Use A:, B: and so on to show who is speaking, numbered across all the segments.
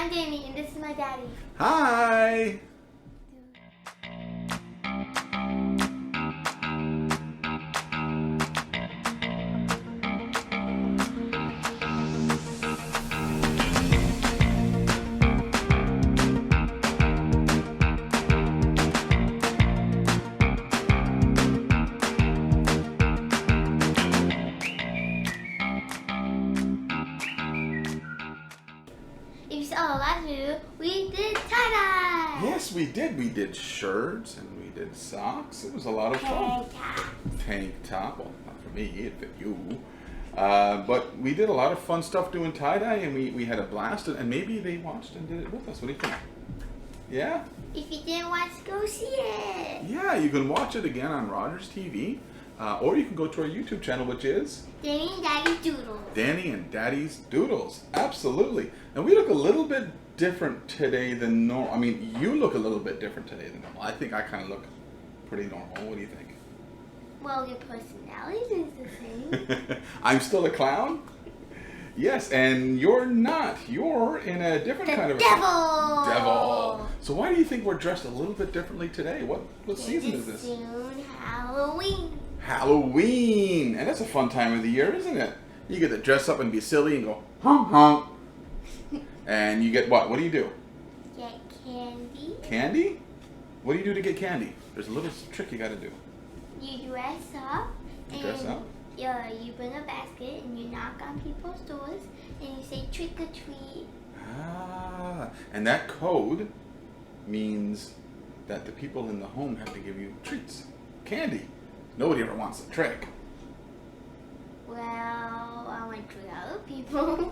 A: I'm Dani, and this is my daddy.
B: Hi!
A: If you saw last video, we did tie-dye.
B: Yes, we did. We did shirts and we did socks. It was a lot of fun. Tank top. Well, not for me. It fit you. But we did a lot of fun stuff doing tie-dye, and we had a blast. And maybe they watched and did it with us. What do you think? Yeah?
A: If you didn't watch, go see it.
B: Yeah, you can watch it again on Rogers TV. Or you can go to our YouTube channel, which is
A: Dani and Daddy's Doodles.
B: Dani and Daddy's Doodles. Absolutely. And we look a little bit different today than normal. I mean, you look a little bit different today than normal. I think I kind of look pretty normal. What do you think?
A: Well, your personality is the same.
B: I'm still a clown? Yes, and you're not. You're in a different kind of
A: devil.
B: Devil. So why do you think we're dressed a little bit differently today? What season is this?
A: Soon Halloween.
B: Halloween! And that's a fun time of the year, isn't it? You get to dress up and be silly and go, honk honk. And you get what? What do you do?
A: Get candy.
B: Candy? What do you do to get candy? There's a little trick you got to do.
A: You dress up.
B: You dress up?
A: You bring a basket and you knock on people's doors and you say trick or treat.
B: Ah, and that code means that the people in the home have to give you treats, candy. Nobody ever wants a trick.
A: Well, I went to other people.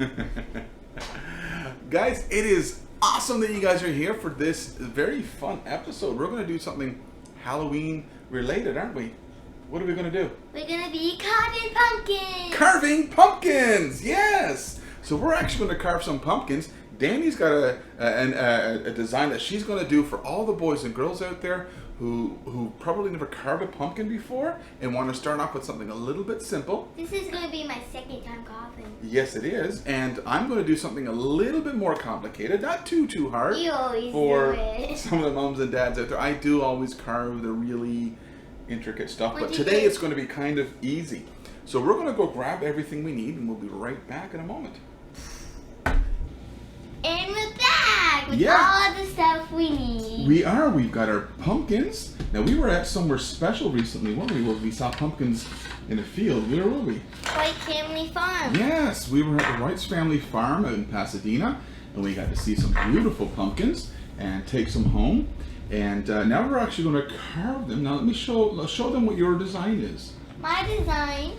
B: Guys, it is awesome that you guys are here for this very fun episode. We're going to do something Halloween related, aren't we? What are we going to do?
A: We're going to be carving pumpkins.
B: Carving pumpkins, yes. So we're actually going to carve some pumpkins. Dani's got a design that she's going to do for all the boys and girls out there who probably never carved a pumpkin before and want to start off with something a little bit simple.
A: This is going to be my second time carving.
B: Yes, it is. And I'm going to do something a little bit more complicated, not too hard.
A: You always
B: for
A: do it.
B: some of the moms and dads out there. I do always carve the really intricate stuff,
A: What
B: but
A: do you
B: today
A: do?
B: it's going to be kind of easy. So we're going to go grab everything we need and we'll be right back in a moment.
A: And we're back with
B: Yeah.
A: all the stuff we need.
B: We've got our pumpkins. Now we were at somewhere special recently, weren't we? Where we saw pumpkins in a field. Where were we?
A: White Family Farm.
B: Yes, we were at the White's Family Farm out in Pasadena, and we got to see some beautiful pumpkins and take some home. And now we're actually going to carve them. Now let me show them what your design is.
A: My design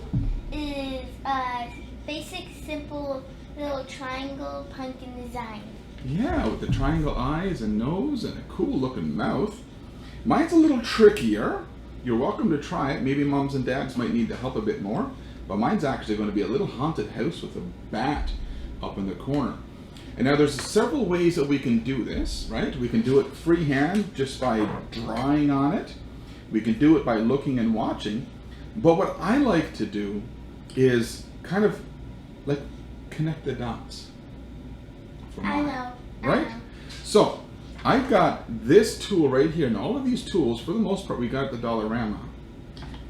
A: is a basic, simple little triangle pumpkin design.
B: Yeah, with the triangle eyes and nose and a cool looking mouth. Mine's a little trickier. You're welcome to try it. Maybe moms and dads might need to help a bit more. But mine's actually going to be a little haunted house with a bat up in the corner. And now there's several ways that we can do this, right? We can do it freehand just by drawing on it. We can do it by looking and watching. But what I like to do is kind of like connect the dots. for
A: I
B: mine.
A: know.
B: Right? So, I've got this tool right here, and all of these tools, for the most part, we got at the Dollarama.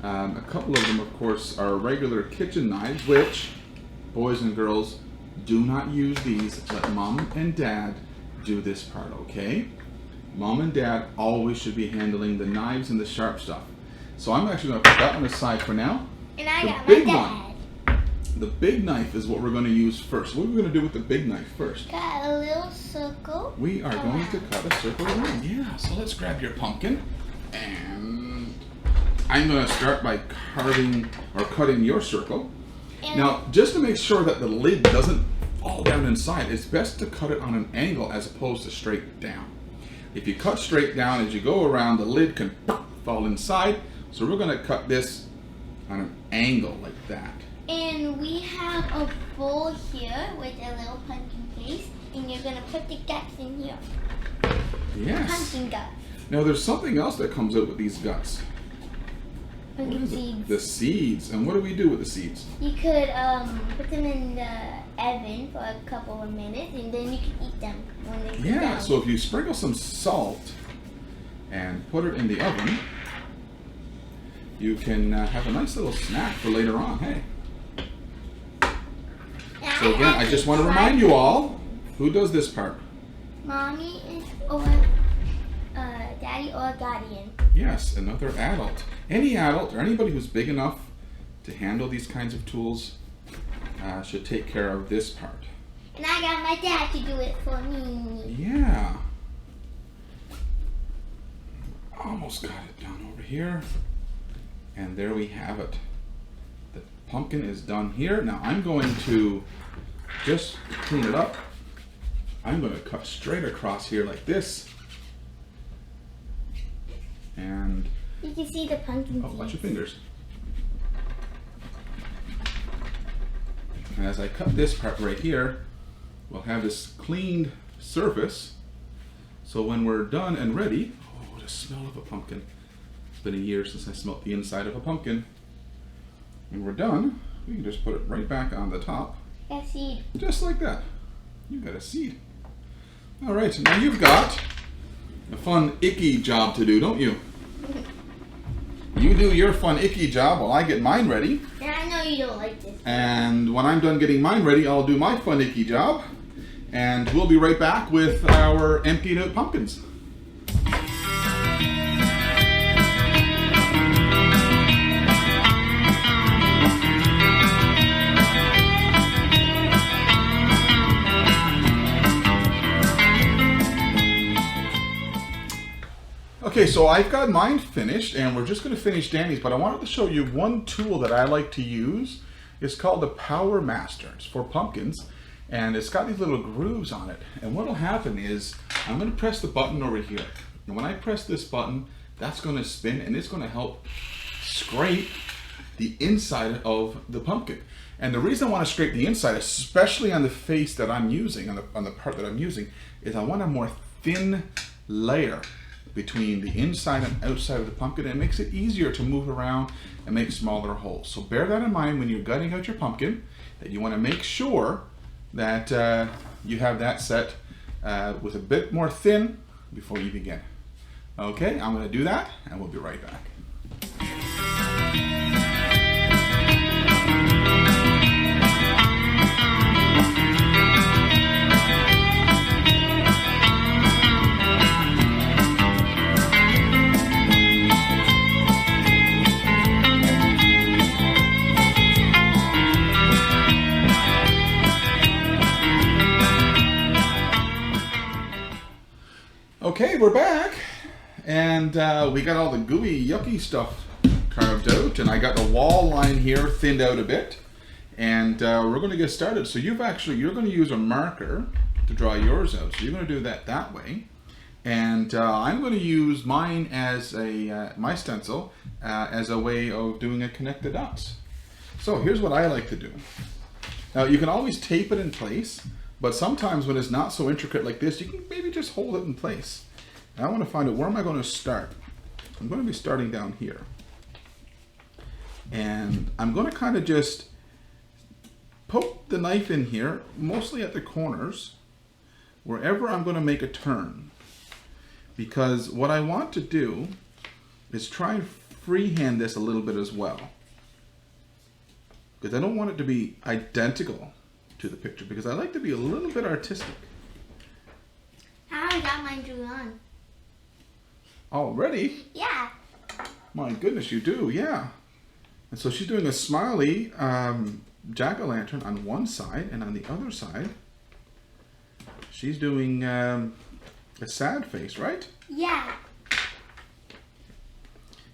B: A couple of them, of course, are regular kitchen knives, which, boys and girls, do not use these. Let mom and dad do this part, okay? Mom and dad always should be handling the knives and the sharp stuff. So I'm actually going to put that one aside for now.
A: And I
B: The
A: got my
B: big
A: dad.
B: The big knife is what we're going to use first. What are we going to do with the big knife first?
A: Got a little circle.
B: We are going to cut a circle around. Yeah, so let's grab your pumpkin. And I'm going to start by carving or cutting your circle.
A: And
B: Now, just to make sure that the lid doesn't fall down inside, it's best to cut it on an angle as opposed to straight down. If you cut straight down as you go around, the lid can fall inside. So we're going to cut this on an angle like that.
A: And we have a bowl here with a little pumpkin face, and you're gonna put the guts in here.
B: Yes.
A: Pumpkin guts.
B: Now there's something else that comes out with these guts. What
A: Pumpkin
B: is it?
A: seeds.
B: The seeds. And what do we do with the seeds?
A: You could put them in the oven for a couple of minutes, and then you can eat them when they get
B: Yeah,
A: done.
B: so if you sprinkle some salt and put it in the oven, you can have a nice little snack for later on. Hey. So again, I just want to remind you all, who does this part?
A: Mommy is or Daddy or guardian.
B: Yes, another adult. Any adult or anybody who's big enough to handle these kinds of tools should take care of this part.
A: And I got my dad to do it for me.
B: Yeah. Almost got it down over here. And there we have it. The pumpkin is done here. Now I'm going to just clean it up. I'm going to cut straight across here like this. And
A: You can see the pumpkin seeds.
B: watch your fingers. And as I cut this part right here, we'll have this cleaned surface. So when we're done and ready, oh, the smell of a pumpkin. It's been a year since I smelled the inside of a pumpkin. When we're done, we can just put it right back on the top.
A: Got seed.
B: Just like that. You got a seed. All right, now you've got a fun, icky job to do, don't you? You do your fun, icky job while I get mine ready.
A: And I know you don't like this.
B: And when I'm done getting mine ready, I'll do my fun, icky job. And we'll be right back with our emptied out pumpkins. Okay, so I've got mine finished, and we're just going to finish Dani's, but I wanted to show you one tool that I like to use. It's called the Power Master. It's for pumpkins, and it's got these little grooves on it. And what will happen is, I'm going to press the button over here. And when I press this button, that's going to spin, and it's going to help scrape the inside of the pumpkin. And the reason I want to scrape the inside, especially on the face that I'm using, on the part that I'm using, is I want a more thin layer between the inside and outside of the pumpkin. It makes it easier to move around and make smaller holes. So bear that in mind when you're gutting out your pumpkin, that you want to make sure that you have that set with a bit more thin before you begin. Okay, I'm going to do that, and we'll be right back. Okay, we're back, and we got all the gooey, yucky stuff carved out, and I got the wall line here thinned out a bit, and we're going to get started. So you're going to use a marker to draw yours out. So you're going to do that way, and I'm going to use mine as my stencil as a way of doing a connect the dots. So here's what I like to do. Now you can always tape it in place. But sometimes when it's not so intricate like this, you can maybe just hold it in place. And I want to find out, where am I going to start? I'm going to be starting down here. And I'm going to kind of just poke the knife in here, mostly at the corners, wherever I'm going to make a turn. Because what I want to do is try and freehand this a little bit as well. Because I don't want it to be identical to the picture, because I like to be a little bit artistic.
A: I got mine drawn on.
B: Already?
A: Yeah.
B: My goodness, you do, yeah. And so she's doing a smiley jack-o'-lantern on one side, and on the other side, she's doing a sad face, right?
A: Yeah.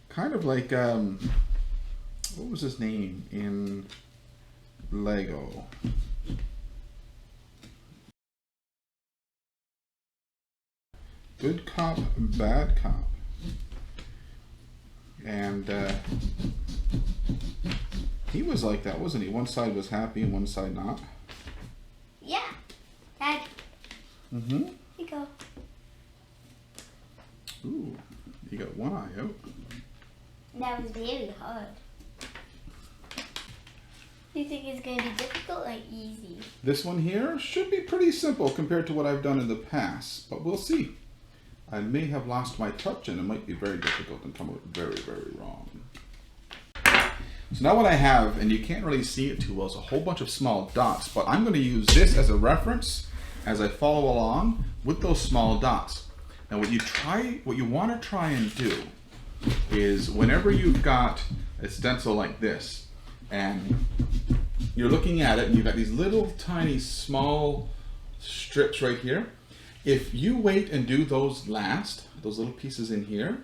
B: Kind of like, what was his name in Lego? Good cop, bad cop. And he was like that, wasn't he? One side was happy and one side not.
A: Yeah. Dad.
B: Mm-hmm.
A: Here you go.
B: Ooh, you got one eye out.
A: That was very hard. Do you think it's going to be difficult or easy?
B: This one here should be pretty simple compared to what I've done in the past, but we'll see. I may have lost my touch and it might be very difficult and come out very, very wrong. So now what I have, and you can't really see it too well, is a whole bunch of small dots, but I'm going to use this as a reference as I follow along with those small dots. Now what you want to try and do is whenever you've got a stencil like this and you're looking at it and you've got these little tiny small strips right here, if you wait and do those last, those little pieces in here,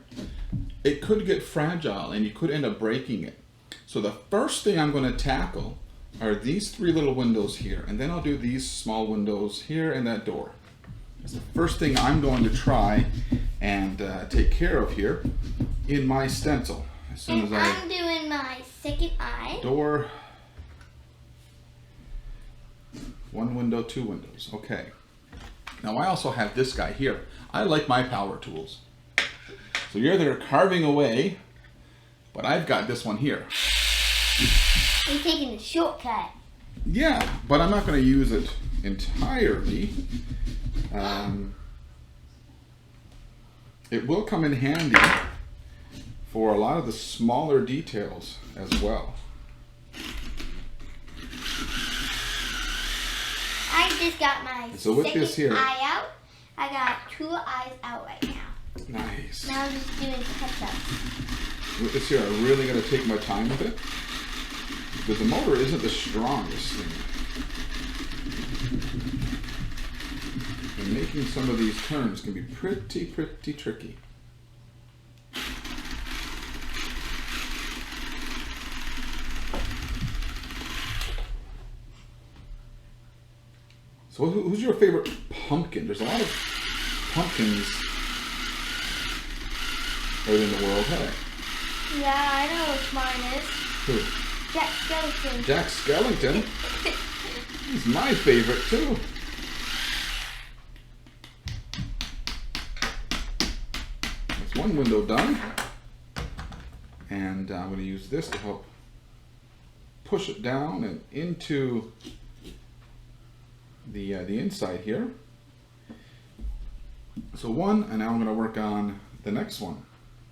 B: it could get fragile and you could end up breaking it. So the first thing I'm going to tackle are these three little windows here, and then I'll do these small windows here and that door. That's the first thing I'm going to try and take care of here in my stencil. As soon as
A: I'm doing my second eye.
B: Door, one window, two windows. Okay. Now I also have this guy here. I like my power tools. So you're there carving away, but I've got this one here.
A: You're taking the shortcut.
B: Yeah, but I'm not going to use it entirely. It will come in handy for a lot of the smaller details as well.
A: I just got my second eye out. I got 2 eyes out right now.
B: Nice.
A: Now I'm just doing touch-ups.
B: With this here, I'm really going to take my time with it because the motor isn't the strongest thing. And making some of these turns can be pretty tricky. So who's your favorite pumpkin? There's a lot of pumpkins out in the world, hey?
A: Yeah, I know which mine is.
B: Who?
A: Jack Skellington.
B: Jack Skellington? He's my favorite too. That's one window done. And I'm going to use this to help push it down and into the inside here. So one, and now I'm going to work on the next one.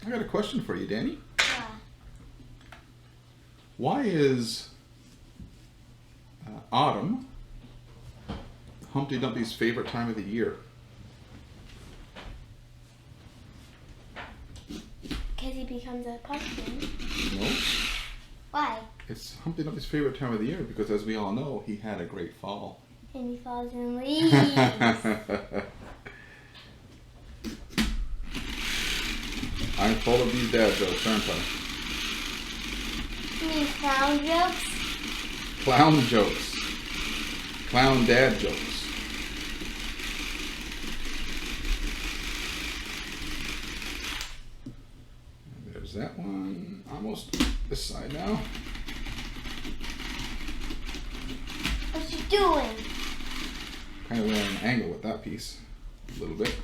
B: I got a question for you, Dani.
A: Yeah.
B: Why is autumn Humpty Dumpty's favorite time of the year?
A: Because he becomes a pumpkin.
B: No.
A: Why?
B: It's Humpty Dumpty's favorite time of the year because, as we all know, he had a great fall.
A: And he falls in leaves.
B: I'm full of these dad jokes, aren't I?
A: You mean clown jokes?
B: Clown jokes. Clown dad jokes. And there's that one. Almost this side now.
A: What's she doing?
B: Kind of went at an angle with that piece. A little bit.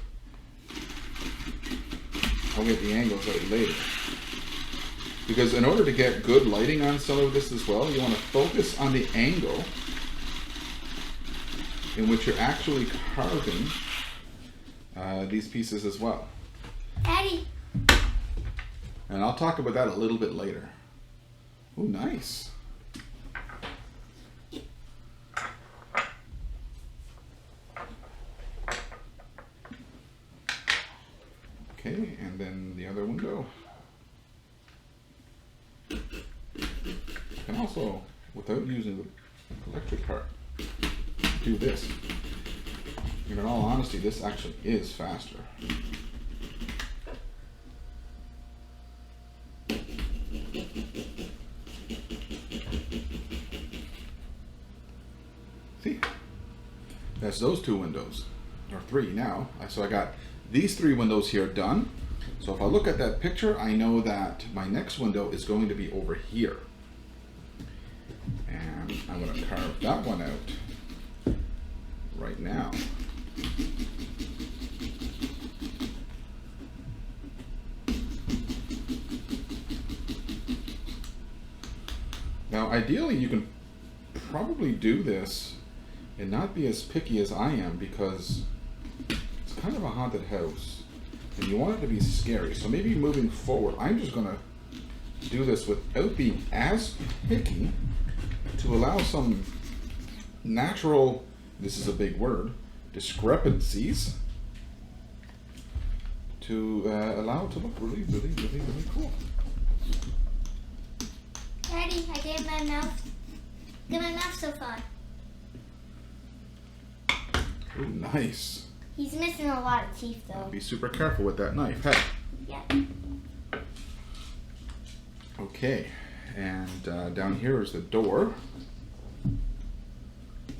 B: I'll get the angles out later. Because in order to get good lighting on some of this as well, you want to focus on the angle in which you're actually carving these pieces as well.
A: Daddy.
B: And I'll talk about that a little bit later. Oh, nice. Okay, and then the other window. You can also, without using the electric part, do this. And in all honesty, this actually is faster. See? That's those two windows, or three now. So I got these three windows here done. So if I look at that picture, I know that my next window is going to be over here. And I'm going to carve that one out right now. Now ideally you can probably do this and not be as picky as I am, because it's kind of a haunted house and you want it to be scary. So maybe moving forward, I'm just gonna do this without being as picky, to allow some natural, this is a big word, discrepancies, to allow it to look really, really, really, really cool.
A: Daddy, I did my mouth. Get my mouth so far.
B: Oh, nice.
A: He's missing a lot of teeth though.
B: Be super careful with that knife. Hey.
A: Yeah.
B: Okay, and down here is the door.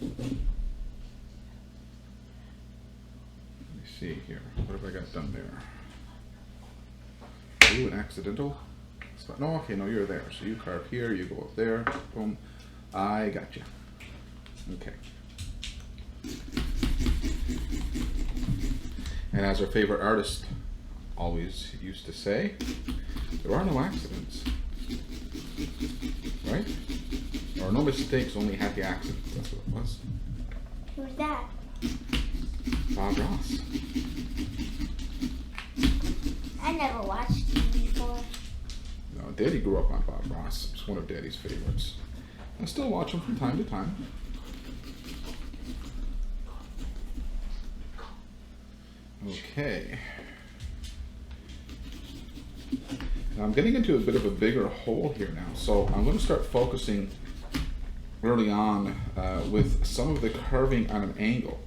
B: Let me see here. What have I got done there? Ooh, an accidental. No, okay, no, you're there. So you carve here, you go up there. Boom. I got you. Okay. And as our favorite artist always used to say, there are no accidents. Right? There are no mistakes, only happy accidents. That's what it was.
A: Who's that?
B: Bob Ross.
A: I never watched TV before.
B: No, Daddy grew up on Bob Ross. It's one of Daddy's favorites. I still watch him from time to time. Okay. Now I'm getting into a bit of a bigger hole here now, so I'm going to start focusing early on with some of the carving on an angle.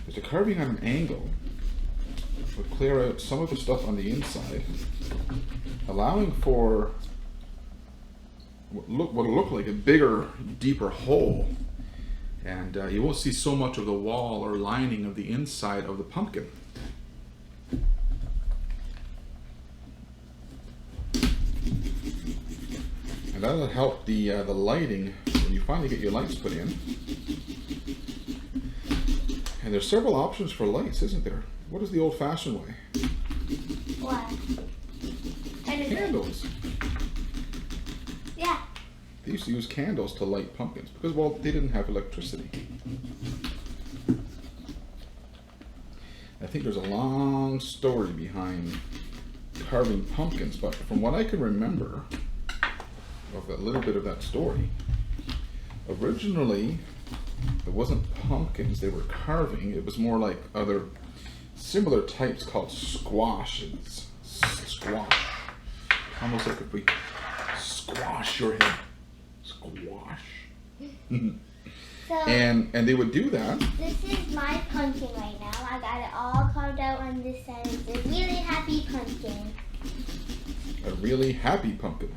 B: Because the carving on an angle would clear out some of the stuff on the inside, allowing for what will look like a bigger, deeper hole. And you won't see so much of the wall or lining of the inside of the pumpkin. And that'll help the lighting when you finally get your lights put in. And there's several options for lights, isn't there? What is the old-fashioned way?
A: What?
B: Candles.
A: Yeah.
B: They used to use candles to light pumpkins because, well, they didn't have electricity. I think there's a long story behind carving pumpkins, but from what I can remember of a little bit of that story, originally it wasn't pumpkins they were carving, it was more like other similar types called squashes. Squash. Almost like if we squash your head. Squash.
A: So,
B: and they would do that.
A: this is my pumpkin right now. I got it all carved out on this side. It's a really happy pumpkin.
B: A really happy pumpkin.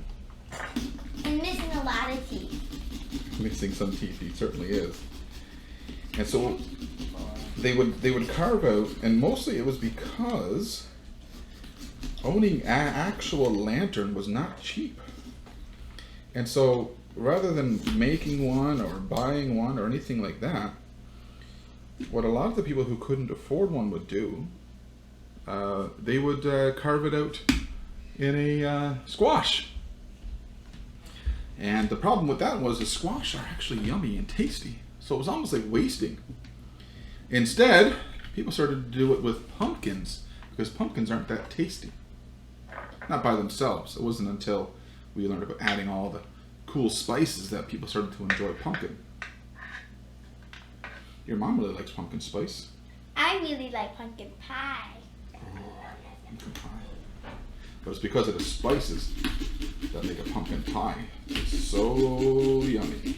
A: And missing a lot of teeth.
B: Missing some teeth, he certainly is. And so they would carve out, and mostly it was because owning an actual lantern was not cheap. And so rather than making one or buying one or anything like that, what a lot of the people who couldn't afford one would do, they would carve it out in a squash. And the problem with that was the squash are actually yummy and tasty. So it was almost like wasting. Instead, people started to do it with pumpkins because pumpkins aren't that tasty. Not by themselves. It wasn't until we learned about adding all the cool spices that people started to enjoy pumpkin. Your mom really likes pumpkin spice.
A: I really like pumpkin pie.
B: Oh, I love pumpkin pie. But it's because of the spices that make a pumpkin pie. It's so yummy.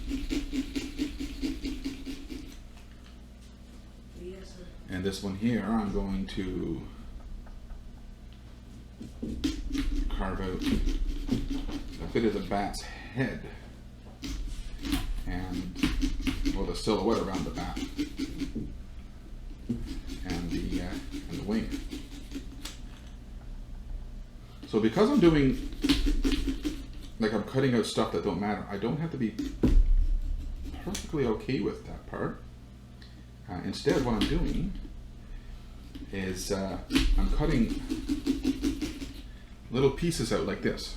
B: And this one here, I'm going to carve out a bit of the bat's head and, well, the silhouette around the bat and the wing. So because I'm doing, like I'm cutting out stuff that don't matter, I don't have to be perfectly okay with that part. Instead, what I'm doing is I'm cutting little pieces out like this.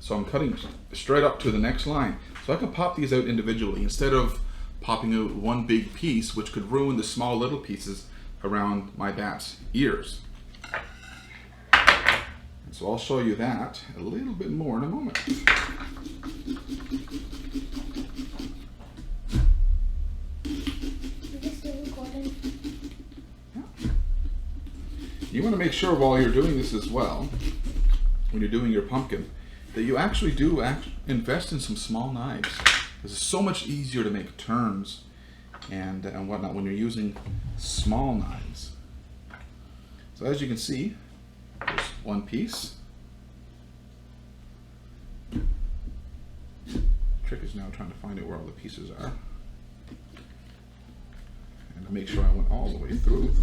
B: So I'm cutting straight up to the next line. So I can pop these out individually instead of popping out one big piece, which could ruin the small little pieces around my bat's ears. And so I'll show you that a little bit more in a moment. You want to make sure while you're doing this as well, when you're doing your pumpkin, that you actually do invest in some small knives. This is so much easier to make turns and whatnot when you're using small knives. So as you can see, there's one piece. The trick is now trying to find out where all the pieces are. And to make sure I went all the way through.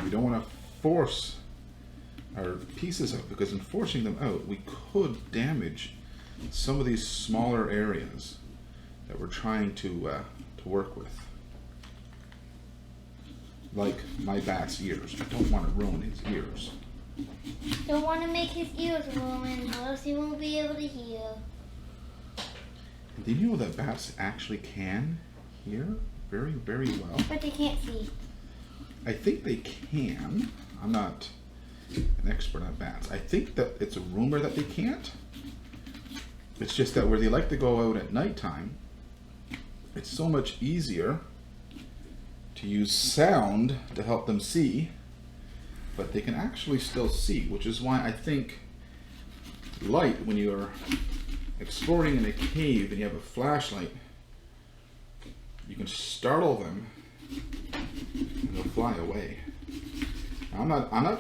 B: We don't want to force our pieces out, because in forcing them out, we could damage some of these smaller areas that we're trying to work with. Like my bat's ears. I don't want to ruin his ears.
A: Don't want to make his ears ruined, or else he won't be able to hear.
B: And did you know that bats actually can hear very, very well?
A: But they can't see.
B: I think they can. I'm not an expert on bats. I think that it's a rumor that they can't. It's just that where they like to go out at nighttime, it's so much easier to use sound to help them see, but they can actually still see, which is why I think light, when you're exploring in a cave and you have a flashlight, you can startle them and they'll fly away. Now, I'm not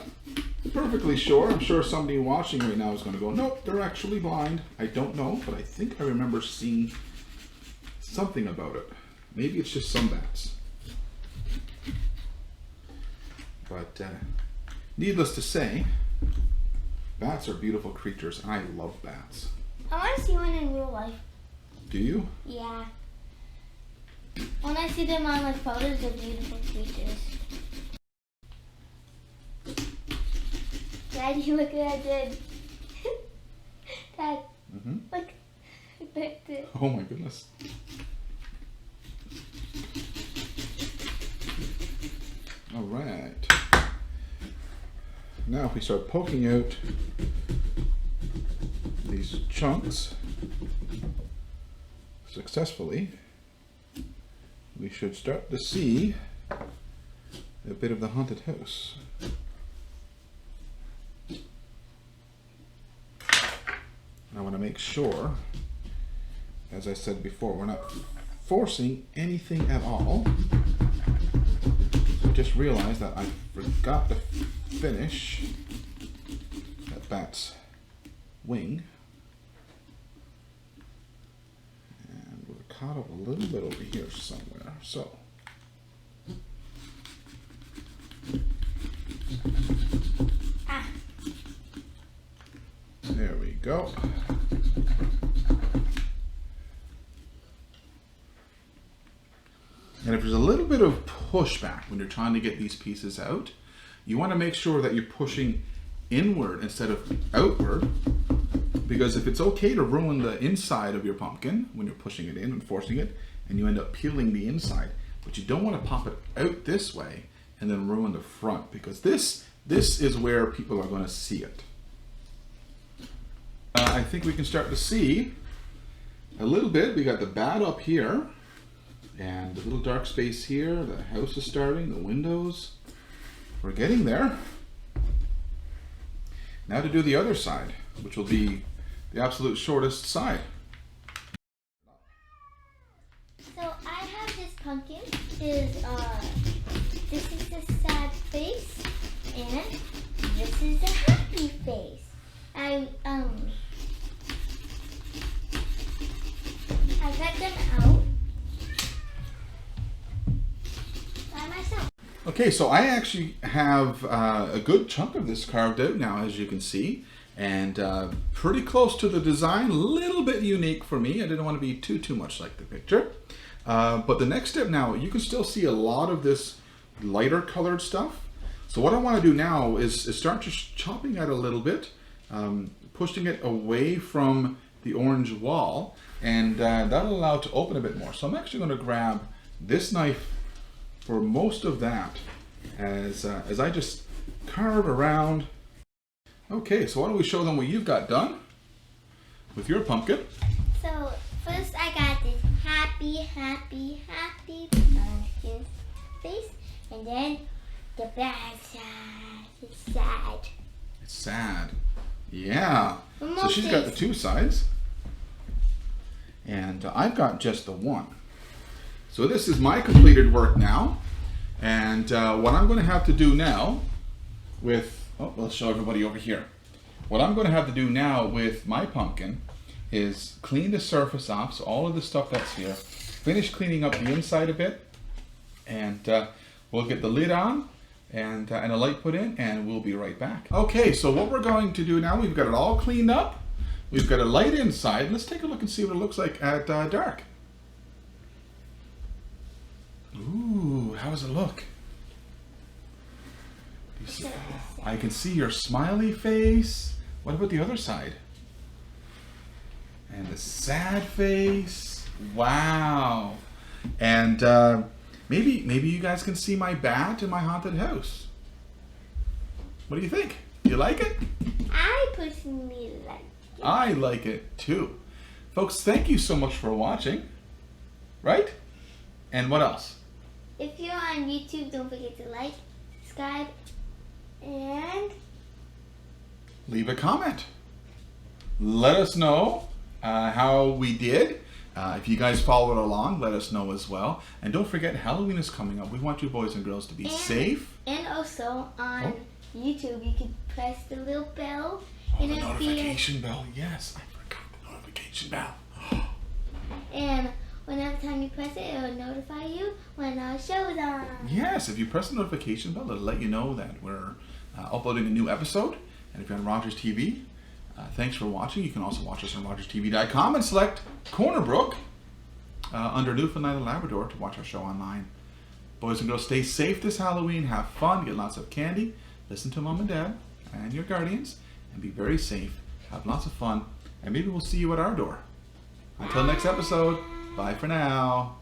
B: perfectly sure. I'm sure somebody watching right now is going to go, nope, they're actually blind. I don't know, but I think I remember seeing something about it. Maybe it's just some bats. But needless to say, bats are beautiful creatures, and I love bats.
A: I want to see one in real life.
B: Do you?
A: Yeah. When I see them on like photos, they're beautiful creatures. Daddy, look what I did. Dad, look.
B: Oh my goodness. All right. Now if we start poking out these chunks successfully, we should start to see a bit of the haunted house. I want to make sure, as I said before, we're not forcing anything at all. So just realize that I forgot to finish that bat's wing. And we're caught up a little bit over here somewhere. So there we go. And if there's a little bit of pushback when you're trying to get these pieces out, you want to make sure that you're pushing inward instead of outward, because if it's okay to ruin the inside of your pumpkin when you're pushing it in and forcing it, and you end up peeling the inside, but you don't want to pop it out this way and then ruin the front, because this is where people are going to see it. I think we can start to see a little bit. We got the bat up here and the little dark space here. The house is starting, the windows. We're getting there. Now to do the other side, which will be the absolute shortest side.
A: So I have this pumpkin. This is the sad face, and this is the happy face. I cut them out by myself.
B: Okay, so I actually have a good chunk of this carved out now, as you can see, and pretty close to the design, a little bit unique for me. I didn't want to be too much like the picture. But the next step now, you can still see a lot of this lighter colored stuff. So what I want to do now is start just chopping it a little bit, pushing it away from the orange wall, and that'll allow it to open a bit more. So I'm actually going to grab this knife for most of that as I just carve around. Okay, so why don't we show them what you've got done with your pumpkin.
A: So first I got this happy pumpkin face, and then the bad side. It's sad.
B: It's sad. Yeah. So she's
A: face.
B: got the two sides, and I've got just the one. So this is my completed work now, and what I'm going to have to do now with, we'll show everybody over here. What I'm going to have to do now with my pumpkin is clean the surface off, so all of the stuff that's here, finish cleaning up the inside a bit, and we'll get the lid on and a light put in, and we'll be right back. Okay, so what we're going to do now, we've got it all cleaned up, we've got a light inside. Let's take a look and see what it looks like at dark. Ooh, how does it look? I can see your smiley face. What about the other side? And the sad face. Wow. And maybe you guys can see my bat in my haunted house. What do you think? You like it?
A: I personally like it.
B: I like it too. Folks, thank you so much for watching. Right? And what else?
A: If you're on YouTube, don't forget to like, subscribe, and
B: leave a comment. Let us know how we did. If you guys followed along, let us know as well. And don't forget, Halloween is coming up. We want you boys and girls to be safe.
A: And also on YouTube, you can press the little bell.
B: The notification bell. Yes, I forgot the notification bell.
A: And whenever time you press it, it'll notify you when our show is on.
B: Yes, if you press the notification bell, it'll let you know that we're uploading a new episode. And if you're on Rogers TV, thanks for watching. You can also watch us on RogersTV.com and select Corner Brook under Newfoundland and Labrador to watch our show online. Boys and girls, stay safe this Halloween. Have fun. Get lots of candy. Listen to Mom and Dad and your guardians. And be very safe. Have lots of fun. And maybe we'll see you at our door. Until next episode, bye for now.